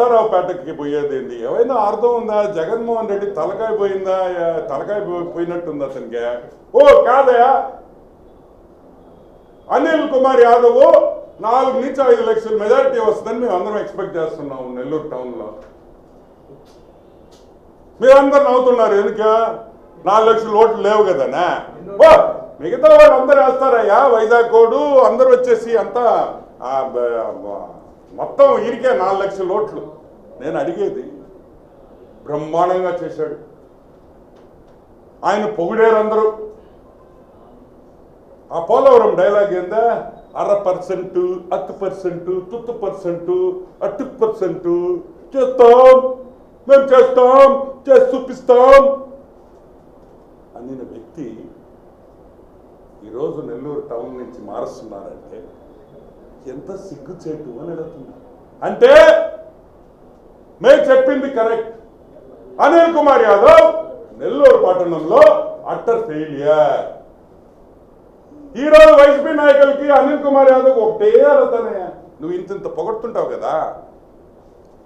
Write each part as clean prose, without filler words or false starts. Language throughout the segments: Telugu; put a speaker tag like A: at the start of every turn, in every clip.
A: నరసరావుపేటకి పోయేది ఏంది? ఏమైనా అర్థం ఉందా? జగన్మోహన్ రెడ్డి తలకాయ పోయిందా? తలకాయ పోయినట్టుంది అతనికి. ఓ కాదయా, అనిల్ కుమార్ యాదవ్ 4 నుంచి 5 లక్షల మెజారిటీ వస్తుందని మేము అందరం ఎక్స్పెక్ట్ చేస్తున్నాము నెల్లూరు టౌన్లో. మీరందరూ నవ్వుతున్నారు ఎందుకు? 4 లక్షల ఓట్లు లేవు కదనా? ఓ మిగతా వాళ్ళు అందరూ వేస్తారయ్యా. వైజాగ్ కోడు అందరూ వచ్చేసి అంతా మొత్తం ఈరికే 4 లక్షల ఓట్లు. నేను అడిగేది, బ్రహ్మాండంగా చేశాడు, ఆయన పొగిడారు అందరూ. ఆ పోలవరం డైలాగ్ ఏందా? 0.5%, 10%, 30%, 80% చేస్తాం, మేము చేస్తాం, చేసి చూపిస్తాం అనిన వ్యక్తి ఈరోజు నెల్లూరు టౌన్ నుంచి మారుస్తున్నారంటే ఎంత సిగ్గుచేటు అని అడుగుతున్నారు. అంటే మేము చెప్పింది కరెక్ట్. అనిల్ కుమార్ యాదవ్ నెల్లూరు పట్టణంలో అట్టర్ ఫెయిలియర్. ఈరోజు వైసీపీ నాయకులకి అనిల్ కుమార్ యాదవ్ ఒకటే అడుగుతానే, నువ్వు ఇంత పొగడుతుంటావు కదా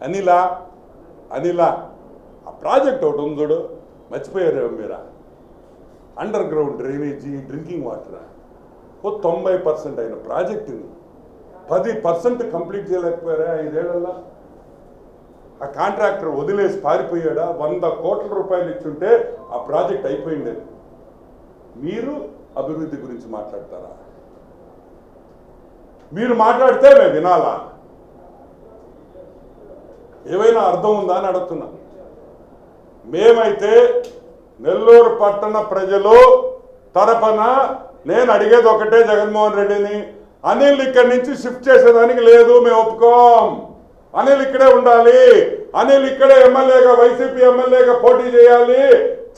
A: అనిలా ఆ ప్రాజెక్ట్ ఒకటి ఉంది చూడు, మర్చిపోయారేమో మీరా, underground drainage drinking water. ఓ 90% అయిన ప్రాజెక్టుని 10% కంప్లీట్ చేయలేకపోయారా 5 ఏళ్లలో? ఆ కాంట్రాక్టర్ వదిలేసి పారిపోయాడా? 100 కోట్ల రూపాయలు ఇచ్చుంటే ఆ ప్రాజెక్ట్ అయిపోయిండేది. మీరు అభివృద్ధి గురించి మాట్లాడతారా? మీరు మాట్లాడితే మేము వినాలా? ఏవైనా అర్థం ఉందా అని అడుగుతున్నా. మేమైతే నెల్లూరు పట్టణ ప్రజలు తరపున నేను అడిగేది ఒకటే, జగన్మోహన్ రెడ్డిని, అనిల్ ఇక్కడి నుంచి షిఫ్ట్ చేసేదానికి లేదు, మేము ఒప్పుకోం. అనిల్ ఇక్కడే ఉండాలి, అనిల్ ఇక్కడే ఎమ్మెల్యేగా, వైసీపీ ఎమ్మెల్యేగా పోటీ చేయాలి.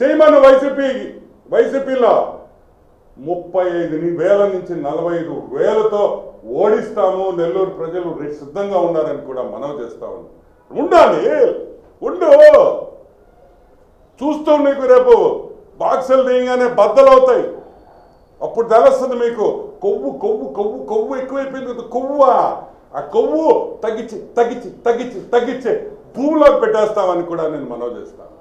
A: చేయమను వైసీపీలో 35,000 నుంచి 45,000తో ఓడిస్తాము. నెల్లూరు ప్రజలు సిద్ధంగా ఉన్నారని కూడా మనవి చేస్తా ఉండాలి. చూస్తూ నీకు రేపు బాక్సులు దిగానే బద్దలవుతాయి. అప్పుడు తెలుస్తుంది మీకు కొవ్వు ఎక్కువైపోయింది. ఆ కొవ్వు తగ్గించి భూమిలోకి పెట్టేస్తామని కూడా నేను మనవి చేస్తాను.